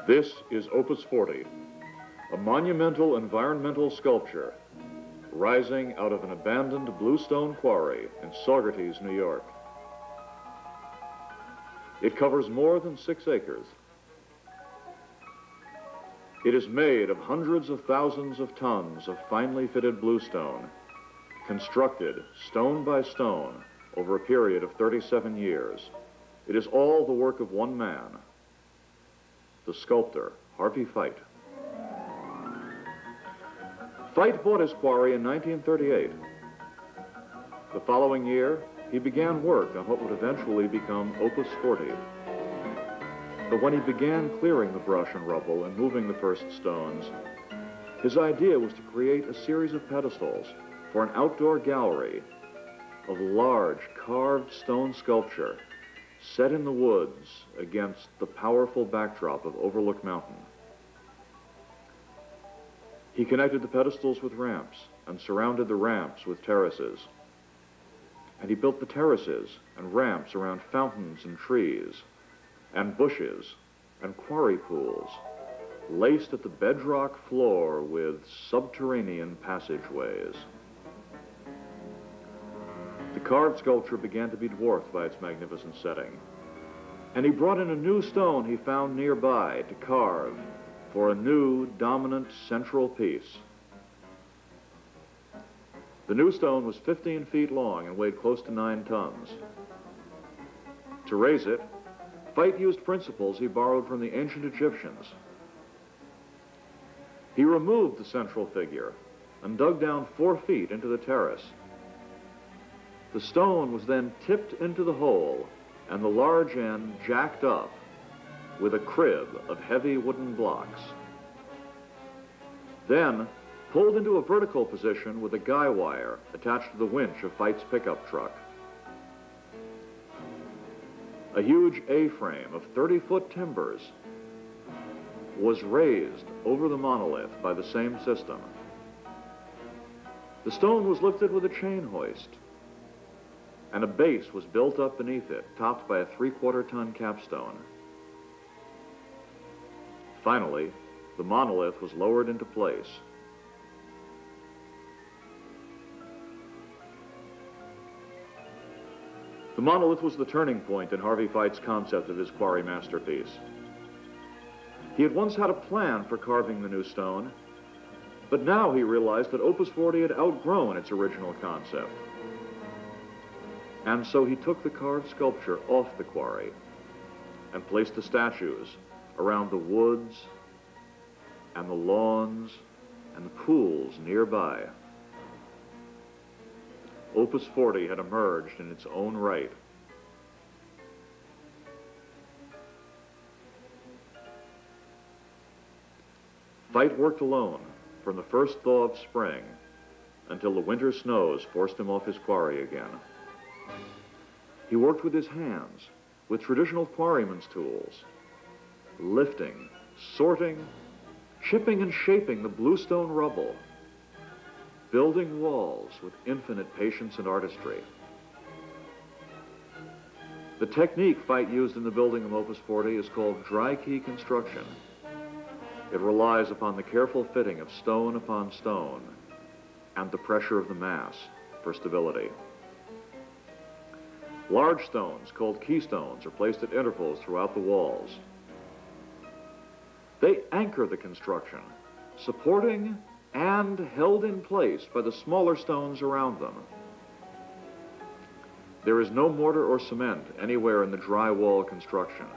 This is Opus 40, a monumental environmental sculpture rising out of an abandoned bluestone quarry in Saugerties, New York. It covers more than 6 acres. It is made of hundreds of thousands of tons of finely fitted bluestone, constructed stone by stone over a period of 37 years. It is all the work of one man, the sculptor, Harvey Fite. Fite bought his quarry in 1938. The following year, he began work on what would eventually become Opus 40. But when he began clearing the brush and rubble and moving the first stones, his idea was to create a series of pedestals for an outdoor gallery of large carved stone sculpture set in the woods against the powerful backdrop of Overlook Mountain. He connected the pedestals with ramps and surrounded the ramps with terraces. And he built the terraces and ramps around fountains and trees and bushes and quarry pools, laced at the bedrock floor with subterranean passageways. The carved sculpture began to be dwarfed by its magnificent setting, and he brought in a new stone he found nearby to carve for a new dominant central piece. The new stone was 15 feet long and weighed close to 9 tons. To raise it, Fite used principles he borrowed from the ancient Egyptians. He removed the central figure and dug down 4 feet into the terrace. The stone was then tipped into the hole and the large end jacked up with a crib of heavy wooden blocks. Then pulled into a vertical position with a guy wire attached to the winch of Fite's pickup truck. A huge A-frame of 30-foot timbers was raised over the monolith by the same system. The stone was lifted with a chain hoist, and a base was built up beneath it, topped by a 3/4-ton capstone. Finally, the monolith was lowered into place. The monolith was the turning point in Harvey Fite's concept of his quarry masterpiece. He had once had a plan for carving the new stone, but now he realized that Opus 40 had outgrown its original concept. And so he took the carved sculpture off the quarry and placed the statues around the woods and the lawns and the pools nearby. Opus 40 had emerged in its own right. Fite worked alone from the first thaw of spring until the winter snows forced him off his quarry again. He worked with his hands, with traditional quarryman's tools, lifting, sorting, chipping and shaping the bluestone rubble, building walls with infinite patience and artistry. The technique Fite used in the building of Opus 40 is called dry key construction. It relies upon the careful fitting of stone upon stone and the pressure of the mass for stability. Large stones, called keystones, are placed at intervals throughout the walls. They anchor the construction, supporting and held in place by the smaller stones around them. There is no mortar or cement anywhere in the dry wall construction.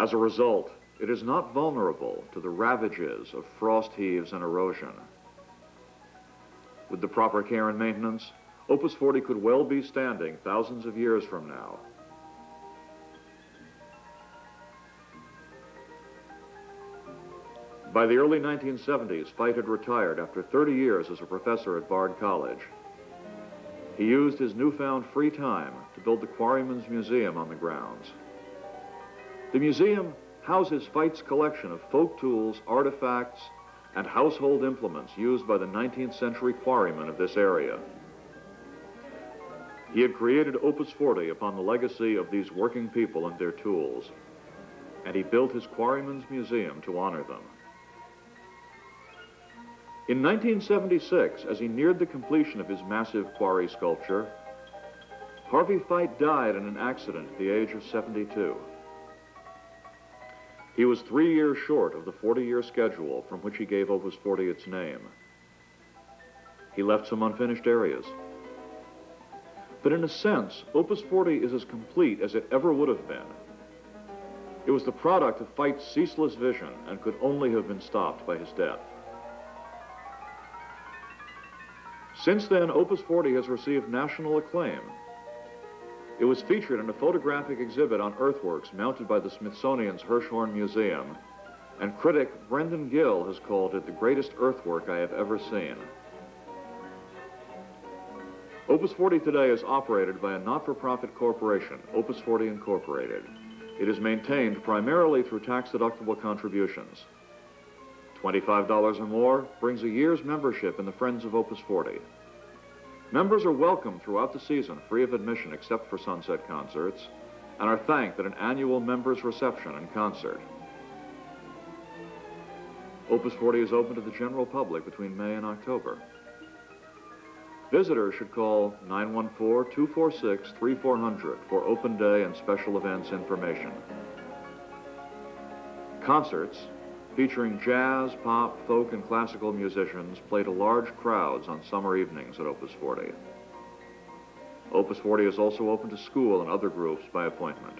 As a result, it is not vulnerable to the ravages of frost heaves and erosion. With the proper care and maintenance, Opus 40 could well be standing thousands of years from now. By the early 1970s, Fite had retired after 30 years as a professor at Bard College. He used his newfound free time to build the Quarryman's Museum on the grounds. The museum houses Fite's collection of folk tools, artifacts, and household implements used by the 19th century quarrymen of this area. He had created Opus 40 upon the legacy of these working people and their tools. and he built his Quarrymen's Museum to honor them. In 1976, as he neared the completion of his massive quarry sculpture, Harvey Fite died in an accident at the age of 72. He was 3 years short of the 40-year schedule from which he gave Opus 40 its name. He left some unfinished areas. But in a sense, Opus 40 is as complete as it ever would have been. It was the product of Fite's ceaseless vision and could only have been stopped by his death. Since then, Opus 40 has received national acclaim. It was featured in a photographic exhibit on earthworks mounted by the Smithsonian's Hirshhorn Museum, and critic Brendan Gill has called it the greatest earthwork I have ever seen. Opus 40 today is operated by a not-for-profit corporation, Opus 40 Incorporated. It is maintained primarily through tax-deductible contributions. $25 or more brings a year's membership in the Friends of Opus 40. Members are welcome throughout the season, free of admission except for sunset concerts, and are thanked at an annual members' reception and concert. Opus 40 is open to the general public between May and October. Visitors should call 914-246-3400 for open day and special events information. Concerts featuring jazz, pop, folk, and classical musicians play to large crowds on summer evenings at Opus 40. Opus 40 is also open to school and other groups by appointment.